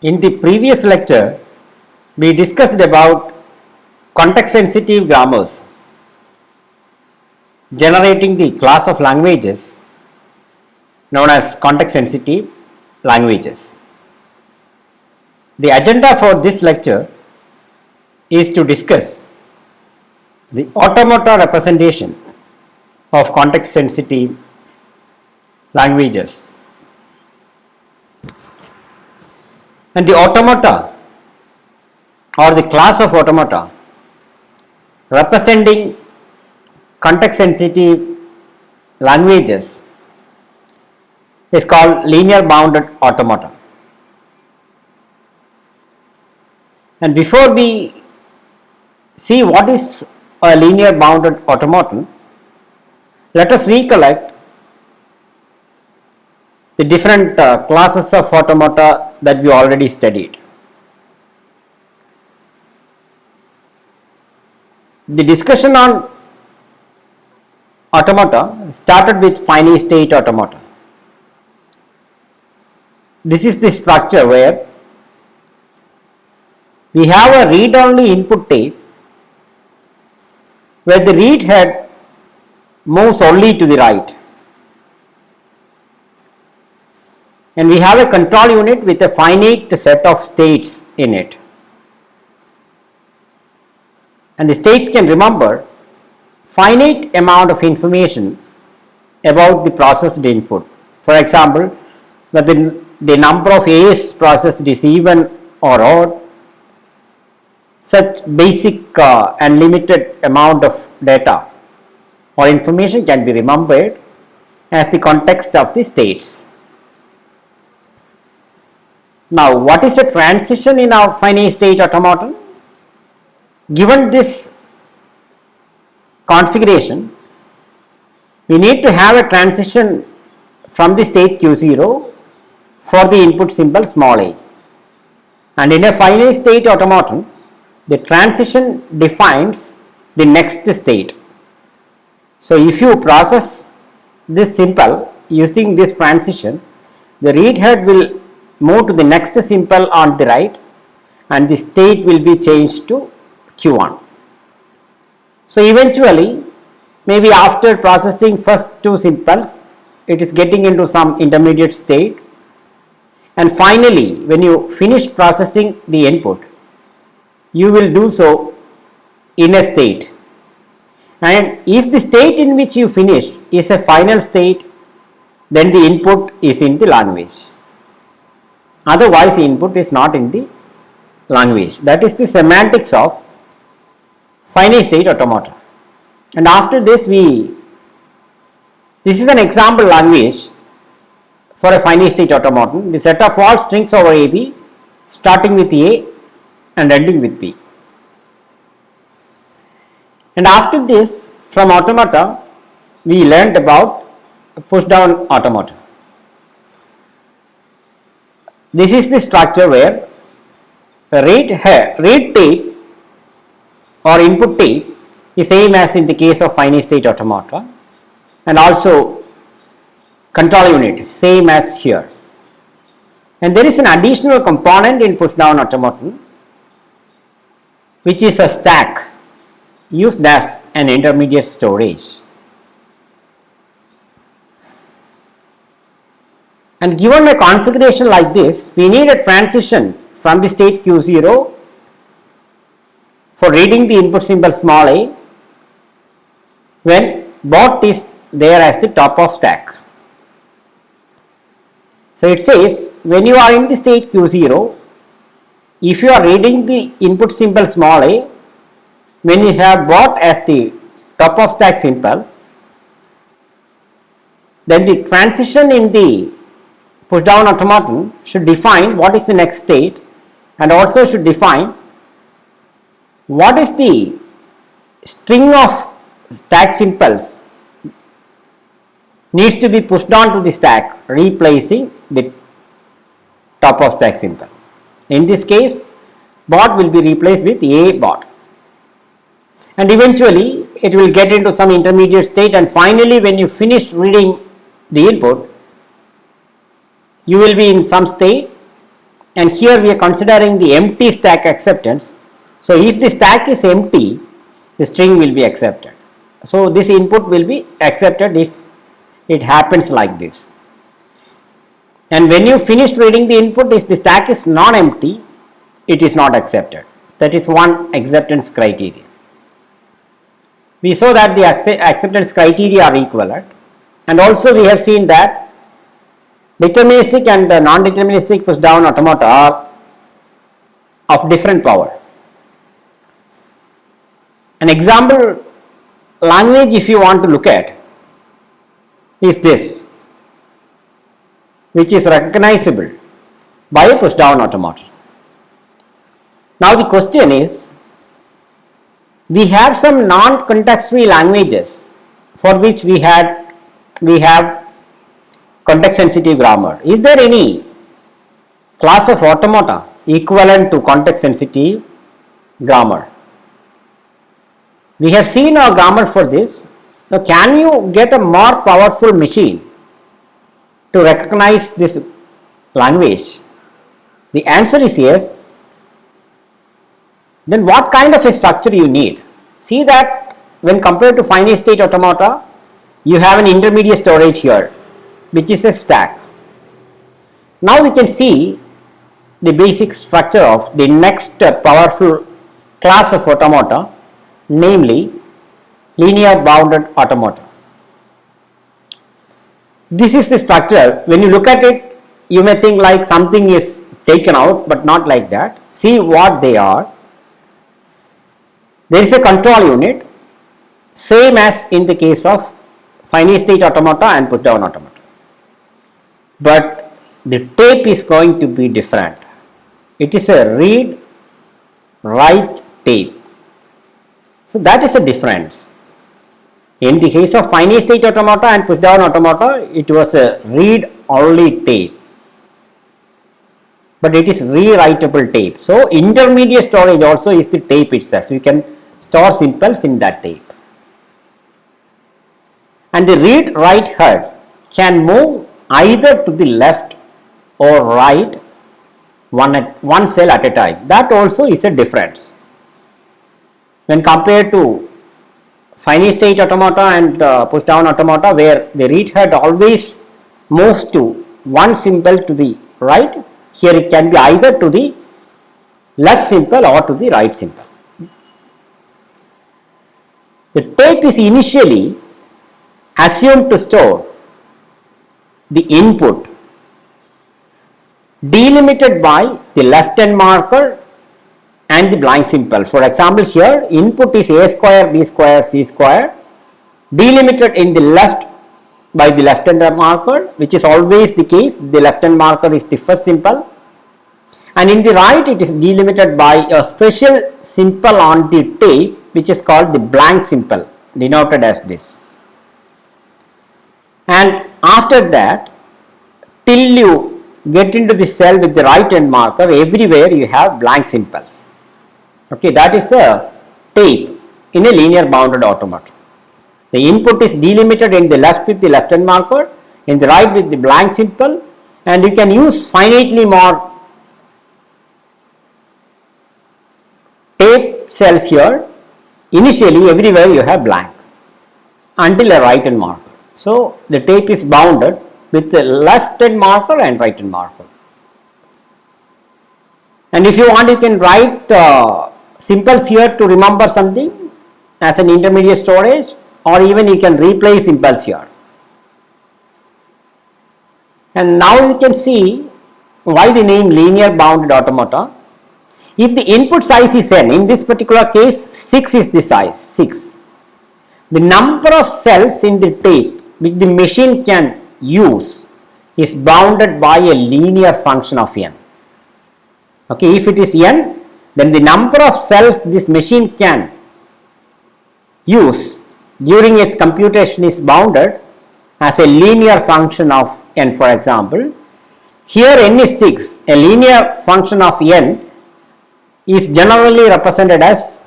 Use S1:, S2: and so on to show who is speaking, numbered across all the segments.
S1: In the previous lecture, we discussed about context sensitive grammars generating the class of languages known as context sensitive languages. The agenda for this lecture is to discuss the automata representation of context sensitive languages. And the automata or the class of automata representing context sensitive languages is called linear bounded automata. And before we see what is a linear bounded automaton, let us recollect the different classes of automata that we already studied. The discussion on automata started with finite state automata. This is the structure where we have a read only input tape where the read head moves only to the right, and we have a control unit with a finite set of states in it, and the states can remember finite amount of information about the processed input. For example, whether the number of A's processed is even or odd. Such basic and limited amount of data or information can be remembered as the context of the states. Now, what is a transition in our finite state automaton? Given this configuration, we need to have a transition from the state Q0 for the input symbol small a, and in a finite state automaton, the transition defines the next state. So, if you process this symbol using this transition, the read head will move to the next symbol on the right and the state will be changed to Q1. So, eventually, maybe after processing first two symbols, it is getting into some intermediate state, and finally, when you finish processing the input, you will do so in a state, and if the state in which you finish is a final state, then the input is in the language, otherwise the input is not in the language. That is the semantics of finite state automata. And after this, this is an example language for a finite state automaton. The set of all strings over AB starting with A and ending with B. And after this, from automata, we learned about push down automata. This is the structure where the read tape or input tape is same as in the case of finite state automata, and also control unit same as here. And there is an additional component in push down automaton, which is a stack used as an intermediate storage. And given a configuration like this, we need a transition from the state Q0 for reading the input symbol small a when bot is there as the top of stack. So, it says when you are in the state Q0, if you are reading the input symbol small a, when you have bot as the top of stack symbol, then the transition in the push down automaton should define what is the next state, and also should define what is the string of stack symbols needs to be pushed down to the stack, replacing the top of stack symbol. In this case, bot will be replaced with a bot, and eventually it will get into some intermediate state, and finally when you finish reading the input, you will be in some state and here we are considering the empty stack acceptance. So if the stack is empty, the string will be accepted. So this input will be accepted if it happens like this. And when you finish reading the input, if the stack is non-empty, it is not accepted. That is one acceptance criteria. We saw that the acceptance criteria are equivalent, and also we have seen that deterministic and non-deterministic push down automata are of different power. An example language, if you want to look at, is this, which is recognizable by a push down automaton. Now the question is, we have some non-context free languages for which we have context sensitive grammar. Is there any class of automata equivalent to context sensitive grammar? We have seen our grammar for this. Now, can you get a more powerful machine to recognize this language? The answer is yes. Then what kind of a structure you need? See that when compared to finite state automata, you have an intermediate storage here, which is a stack. Now we can see the basic structure of the next powerful class of automata, namely linear bounded automata. This is the structure. When you look at it, you may think like something is taken out, but not like that. See what they are. There is a control unit, same as in the case of finite state automata and put down automata, but the tape is going to be different. It is a read write tape. So that is a difference. In the case of finite state automata and push down automata, it was a read only tape, but it is rewritable tape. So intermediate storage also is the tape itself. You can store simples in that tape. And the read write head can move either to the left or right one cell at a time. That also is a difference when compared to finite state automata and push down automata, where the read head always moves to one symbol to the right. Here it can be either to the left symbol or to the right symbol. The tape is initially assumed to store the input delimited by the left hand marker and the blank symbol. For example, here input is a square, b square, c square, delimited in the left by the left hand marker, which is always the case. The left hand marker is the first symbol, and in the right it is delimited by a special symbol on the tape, which is called the blank symbol, denoted as this. And after that, till you get into the cell with the right hand marker, everywhere you have blank symbols. Okay, that is a tape in a linear bounded automata. The input is delimited in the left with the left hand marker, in the right with the blank symbol, and you can use finitely more tape cells here. Initially everywhere you have blank until a right hand marker. So the tape is bounded with the left hand marker and right hand marker. And if you want, you can write symbols here to remember something as an intermediate storage, or even you can replace symbols here. And now you can see why the name linear bounded automata. If the input size is n, in this particular case 6 is the size, 6. The number of cells in the tape which the machine can use is bounded by a linear function of n. Okay, if it is n, then the number of cells this machine can use during its computation is bounded as a linear function of n. For example, here n is 6, a linear function of n is generally represented as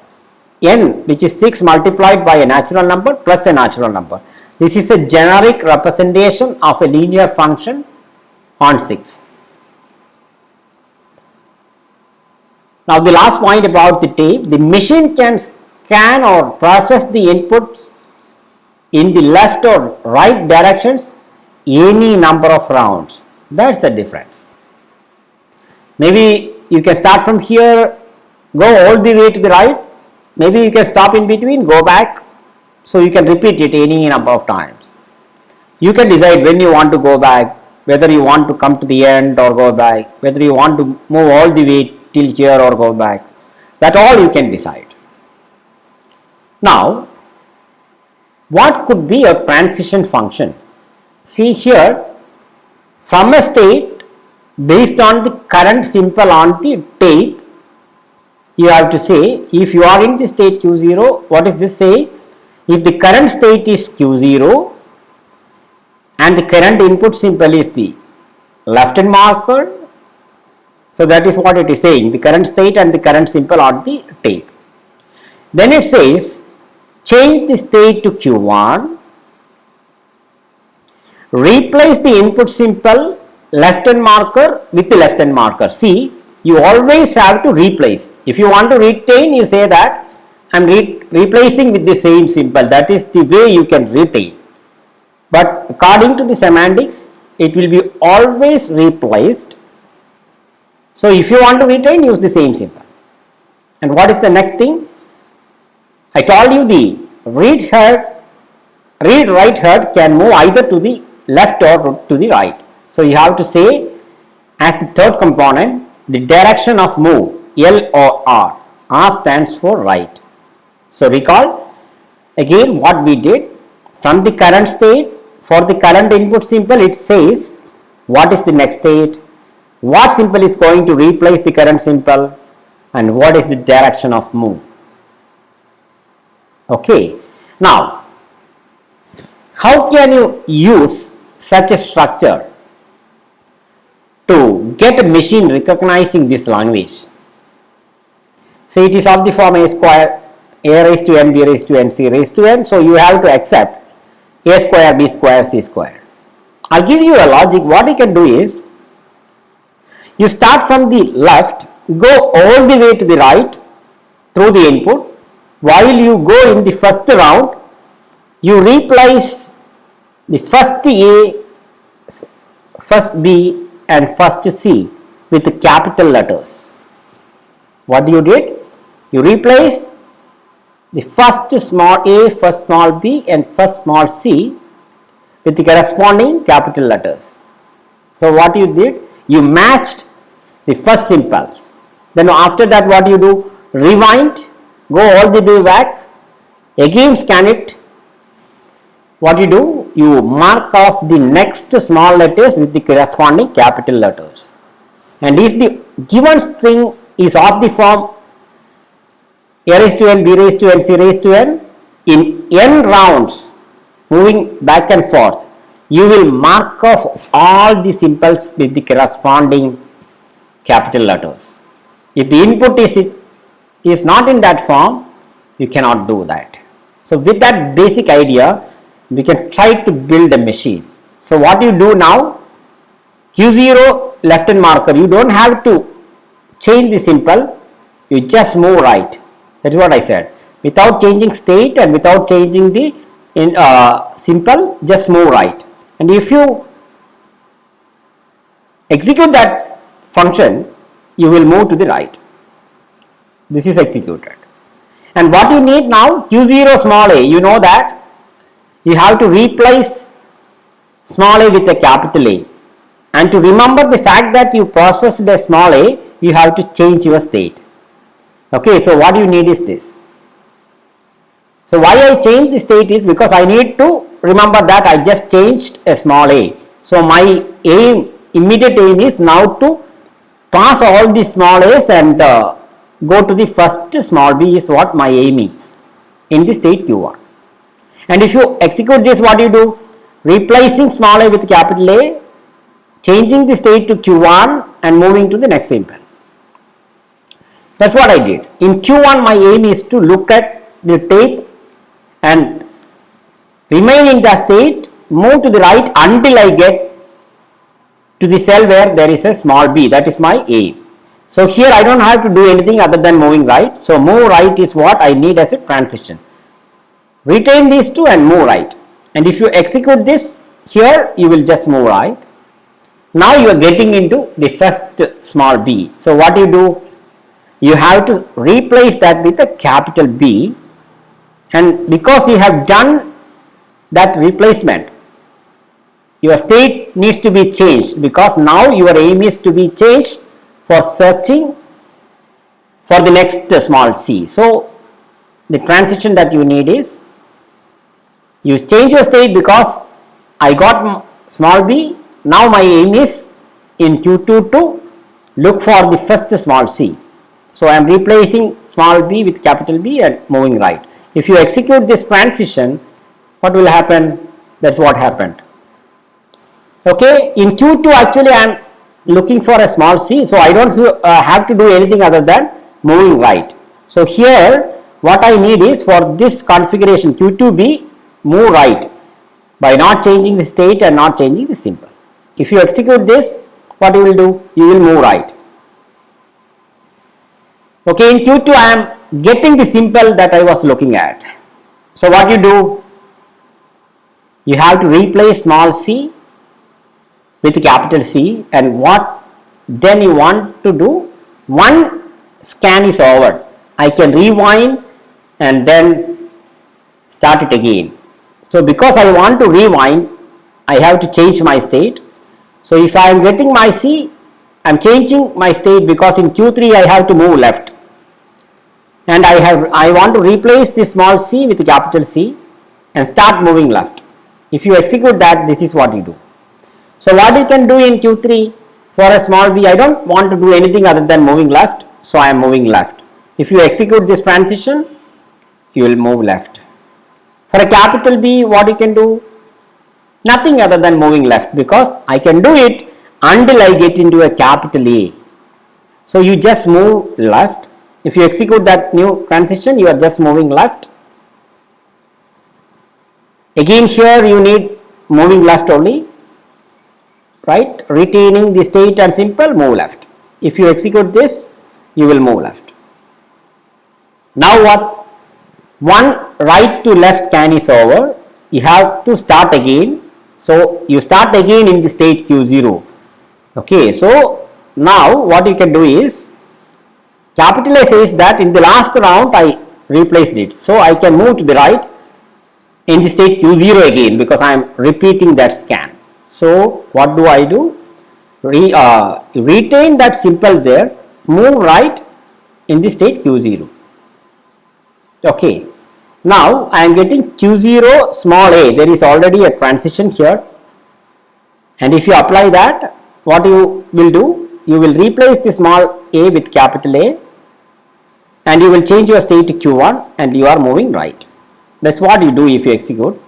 S1: n, which is 6 multiplied by a natural number plus a natural number. This is a generic representation of a linear function on 6. Now the last point about the tape, the machine can scan or process the inputs in the left or right directions any number of rounds. That's the difference. Maybe you can start from here, go all the way to the right, maybe you can stop in between, go back, so you can repeat it any number of times. You can decide when you want to go back, whether you want to come to the end or go back, whether you want to move all the way till here or go back. That all you can decide. Now, what could be a transition function? See here, from a state based on the current symbol on the tape, you have to say, if you are in the state Q0, what is this say? If the current state is Q0 and the current input symbol is the left hand marker, so that is what it is saying, the current state and the current symbol on the tape. Then it says, change the state to Q1, replace the input symbol left hand marker with the left hand marker. See, you always have to replace. If you want to retain, you say that I am replacing with the same symbol. That is the way you can retain. But according to the semantics, it will be always replaced. So if you want to retain, use the same symbol. And what is the next thing? I told you the read write head can move either to the left or to the right. So you have to say as the third component the direction of move, L or R. R stands for right. So recall again what we did. From the current state, for the current input symbol, it says what is the next state, what symbol is going to replace the current symbol, and what is the direction of move. Okay. Now, how can you use such a structure to get a machine recognizing this language? So it is of the form a square, a raised to n, b raised to n, c raised to n. So you have to accept a square, b square, c square. I'll give you a logic. What you can do is, you start from the left, go all the way to the right through the input. While you go in the first round, you replace the first A, first B and first C with the capital letters. What you did? You replace the first small a, first small b and first small c with the corresponding capital letters. So what you did? You matched the first symbols. Then after that what you do? Rewind, go all the way back, again scan it. What you do? You mark off the next small letters with the corresponding capital letters. And if the given string is of the form a raised to n, b raised to n, c raised to n, in n rounds moving back and forth, you will mark off all the symbols with the corresponding capital letters. If the input is not in that form, you cannot do that. So with that basic idea, we can try to build a machine. So what you do now? Q0 left hand marker, you don't have to change the symbol, you just move right. That is what I said. Without changing state and without changing the symbol, just move right. And if you execute that function, you will move to the right. This is executed. And what you need now? Q0 small a, you know that you have to replace small a with a capital A. And to remember the fact that you processed a small a, you have to change your state. Okay, so what you need is this. So why I change the state is because I need to remember that I just changed a small a. So my aim, immediate aim is now to pass all the small a's and go to the first small b is what my aim is in the state Q1. And if you execute this, what you do? Replacing small a with capital A, changing the state to Q1 and moving to the next symbol. That's what I did. In Q1 my aim is to look at the tape and remain in the state, move to the right until I get to the cell where there is a small b. That is my aim. So here I don't have to do anything other than moving right. So move right is what I need as a transition. Retain these two and move right. And if you execute this here, you will just move right. Now you are getting into the first small b. So what you do? You have to replace that with a capital B, and because you have done that replacement, your state needs to be changed, because now your aim is to be changed for searching for the next small c. So the transition that you need is, you change your state because I got small b. Now my aim is in Q2 to look for the first small c. So I am replacing small b with capital B and moving right. If you execute this transition, what will happen? That's what happened. Okay, in Q2 actually I am looking for a small c, so I don't have to do anything other than moving right. So here what I need is, for this configuration Q2b, move right by not changing the state and not changing the symbol. If you execute this, what you will do? You will move right. Okay, in Q2 I am getting the symbol that I was looking at. So what you do? You have to replace small c with capital C, and what then you want to do? One scan is over, I can rewind and then start it again. So because I want to rewind, I have to change my state. So if I am getting my C, I am changing my state because in Q3 I have to move left, and I want to replace the small c with capital C and start moving left. If you execute that, this is what you do. So what you can do in Q3 for a small b, I don't want to do anything other than moving left, so I am moving left. If you execute this transition, you will move left. For a capital B, what you can do? Nothing other than moving left, because I can do it until I get into a capital A. So you just move left. If you execute that new transition, you are just moving left. Again here you need moving left only, right? Retaining the state and simple, move left. If you execute this, you will move left. Now what? One right to left scan is over. You have to start again. So you start again in the state Q0. Okay, so now what you can do is, capital A says that in the last round I replaced it, so I can move to the right in the state Q0 again, because I am repeating that scan. So what do I do? Retain that symbol there, move right in the state Q0. Okay, now I am getting Q0 small a. There is already a transition here, and if you apply that, what you will do? You will replace the small a with capital A, and you will change your state to Q1, and you are moving right. That's what you do if you execute.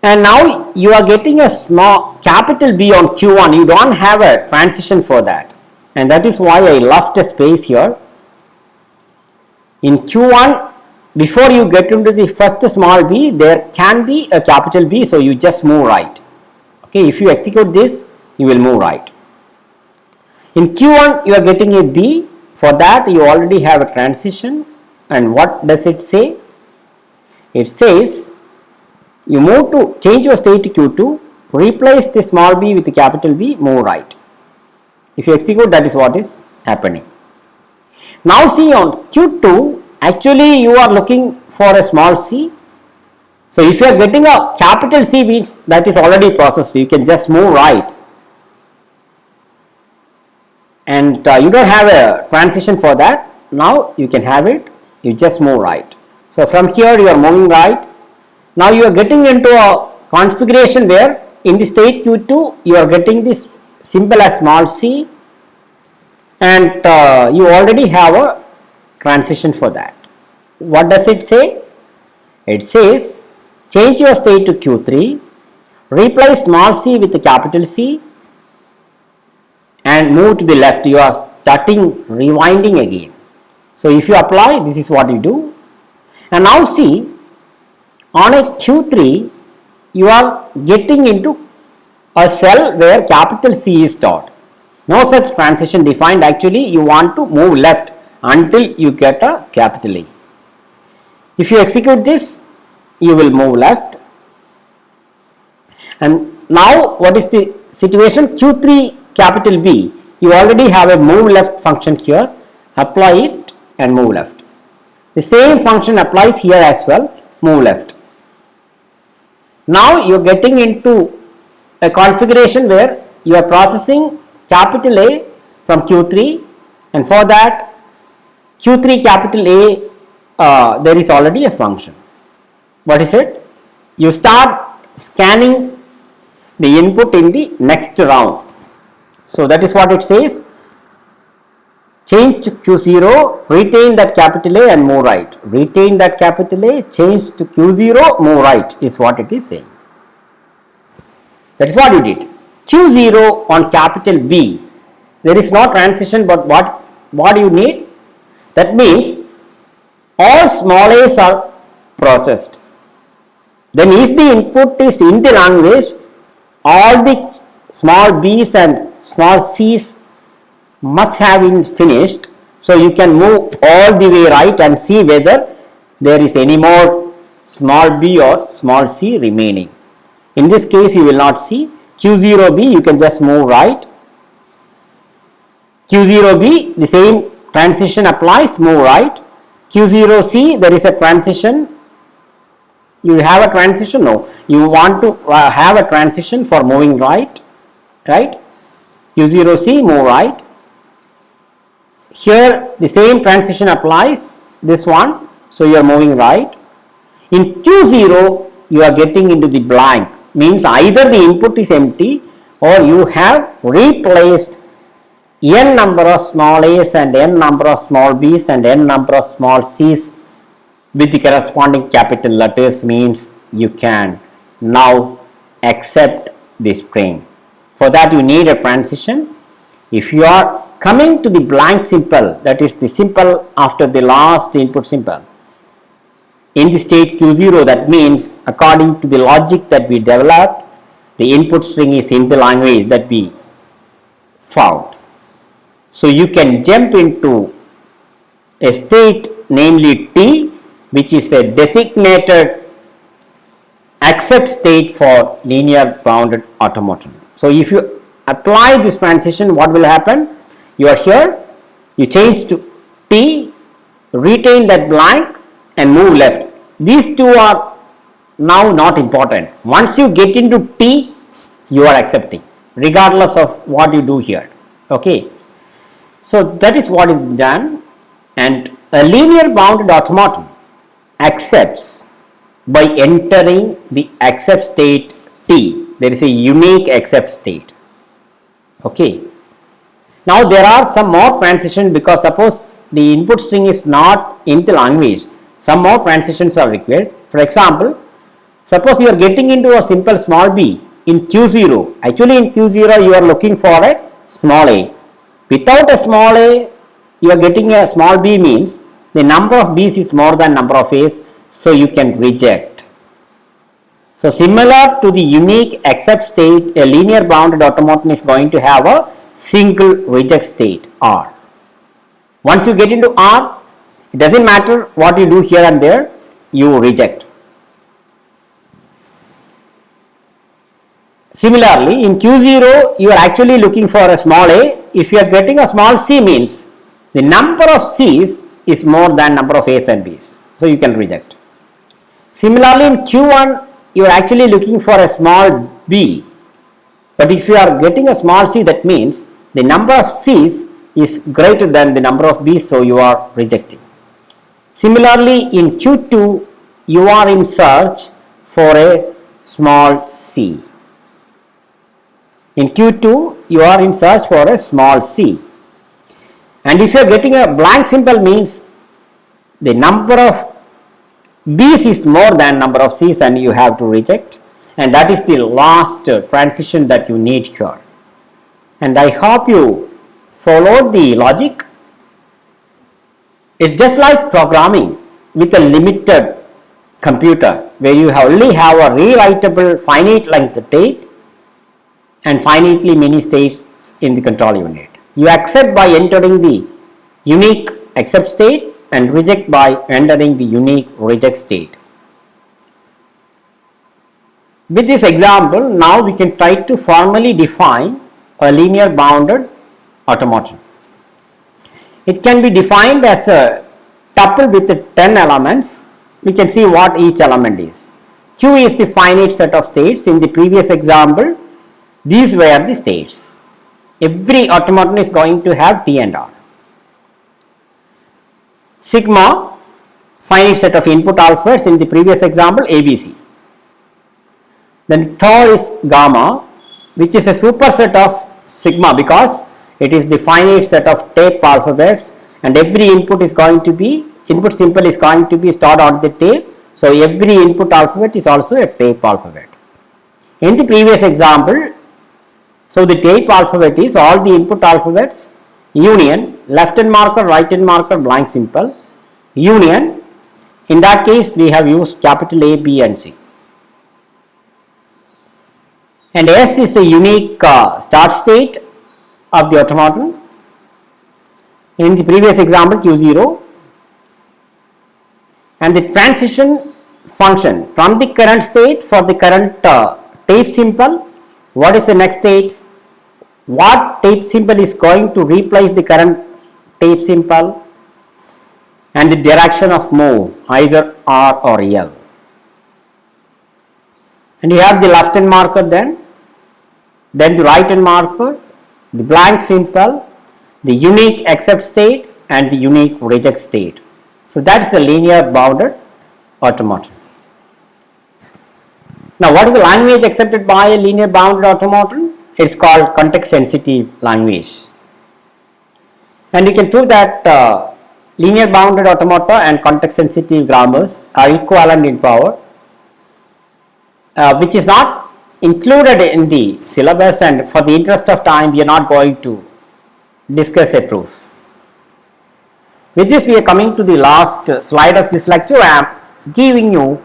S1: And now you are getting a small capital B on Q1. You don't have a transition for that, and that is why I left a space here. In Q1, before you get into the first small b, there can be a capital B, so you just move right. Okay, if you execute this, you will move right. In Q1 you are getting a B. For that you already have a transition, and what does it say? It says you move to change your state to Q2, replace the small b with the capital B, move right. If you execute, that is what is happening. Now see, on Q2 actually you are looking for a small c. So if you are getting a capital C, means that is already processed, you can just move right, and you don't have a transition for that. Now you can have it, you just move right. So from here you are moving right. Now you are getting into a configuration where in the state Q2 you are getting this symbol as small c, and you already have a transition for that. What does it say? It says change your state to Q3, replace small c with the capital C, and move to the left. You are starting rewinding again. So if you apply, this is what you do. And now see, on a Q3 you are getting into a cell where capital C is stored. No such transition defined. Actually, you want to move left until you get a capital A. If you execute this, you will move left. And now what is the situation? Q3 capital B, you already have a move left function here. Apply it and move left. The same function applies here as well, move left. Now you are getting into a configuration where you are processing capital A from Q3, and for that Q3 capital A, there is already a function. What is it? You start scanning the input in the next round. So that is what it says. Change to Q0, retain that capital A and move right. Retain that capital A, change to Q0, move right is what it is saying. That is what you did. Q0 on capital B, there is no transition, but what do you need? That means all small a's are processed. Then if the input is in the language, all the small b's and small c's must have been finished. So you can move all the way right and see whether there is any more small b or small c remaining. In this case, you will not see. Q0b, you can just move right. Q0b, the same transition applies, move right. Q0c, there is a transition. You have a transition? No. You want to have a transition for moving right. Right? Q0c, move right. Here, the same transition applies, this one. So you are moving right. In Q0, you are getting into the blank. Means either the input is empty or you have replaced n number of small a's and n number of small b's and n number of small c's with the corresponding capital letters, means you can now accept the string. For that you need a transition. If you are coming to the blank symbol, that is the symbol after the last input symbol, in the state Q0, that means according to the logic that we developed, the input string is in the language that we found. So you can jump into a state, namely T, which is a designated accept state for linear bounded automaton. So if you apply this transition, what will happen? You are here, you change to T, retain that blank and move left. These two are now not important. Once you get into T, you are accepting regardless of what you do here. Okay. So that is what is done, and a linear bounded automaton accepts by entering the accept state T. There is a unique accept state. Okay. Now there are some more transitions, because suppose the input string is not in the language, some more transitions are required. For example, suppose you are getting into a simple small b in Q0. Actually in Q0 you are looking for a small a. Without a small a, you are getting a small b, means the number of b's is more than number of a's, so you can reject. So similar to the unique accept state, a linear bounded automaton is going to have a single reject state R. Once you get into R, it doesn't matter what you do here and there, you reject. Similarly, in Q0, you are actually looking for a small a. If you are getting a small c, means the number of c's is more than number of a's and b's, so you can reject. Similarly, in Q1, you are actually looking for a small b, but if you are getting a small c, that means the number of c's is greater than the number of b's, so you are rejecting. Similarly, in Q2, you are in search for a small c. In Q2, you are in search for a small c. And if you are getting a blank symbol, means the number of b's is more than number of c's, and you have to reject. And that is the last transition that you need here. And I hope you followed the logic. It's just like programming with a limited computer, where you only have a rewritable finite length state and finitely many states in the control unit. You accept by entering the unique accept state and reject by entering the unique reject state. With this example, now we can try to formally define a linear bounded automaton. It can be defined as a tuple with 10 elements. We can see what each element is. Q is the finite set of states. In the previous example, these were the states. Every automaton is going to have T and R. Sigma, finite set of input alphabets. In the previous example, ABC. Then third is gamma, which is a superset of sigma because it is the finite set of tape alphabets, and every input is going to be, input symbol is going to be stored on the tape. So every input alphabet is also a tape alphabet. In the previous example, so the tape alphabet is all the input alphabets union, left hand marker, right hand marker, blank symbol, union. In that case, we have used capital A, B and C. And S is a unique start state of the automaton. In the previous example, Q0, and the transition function from the current state for the current tape symbol. What is the next state? What tape symbol is going to replace the current tape symbol? And the direction of move, either R or L. And you have the left hand marker, then the right hand marker, the blank symbol, the unique accept state and the unique reject state. So that is a linear bounded automaton. Now what is the language accepted by a linear bounded automaton? It is called context sensitive language. And you can prove that linear bounded automata and context sensitive grammars are equivalent in power, which is not included in the syllabus, and for the interest of time we are not going to discuss a proof. With this, we are coming to the last slide of this lecture. I am giving you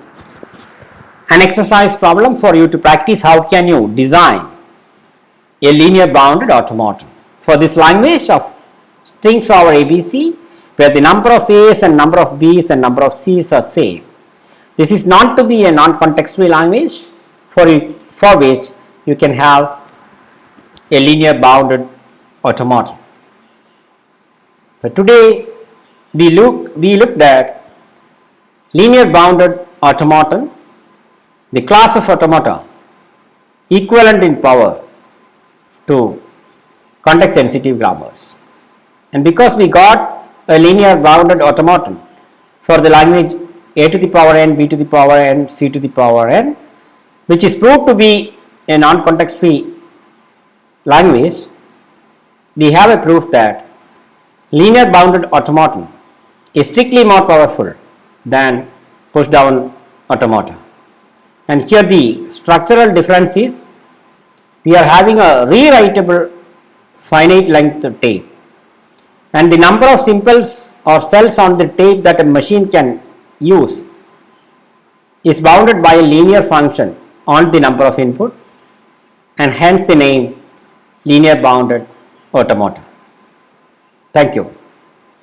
S1: an exercise problem for you to practice how can you design a linear bounded automaton. For this language of strings over ABC, where the number of A's and number of B's and number of C's are same. This is not to be a non-contextual language for which you can have a linear bounded automaton. So today we looked at linear bounded automaton, the class of automata equivalent in power to context sensitive grammars. And because we got a linear bounded automaton for the language A to the power n, B to the power n, C to the power n, which is proved to be a non-context free language, we have a proof that linear bounded automaton is strictly more powerful than push down automata. And here the structural difference is we are having a rewritable finite length tape, and the number of symbols or cells on the tape that a machine can use is bounded by a linear function on the number of input, and hence the name linear bounded automata. Thank you.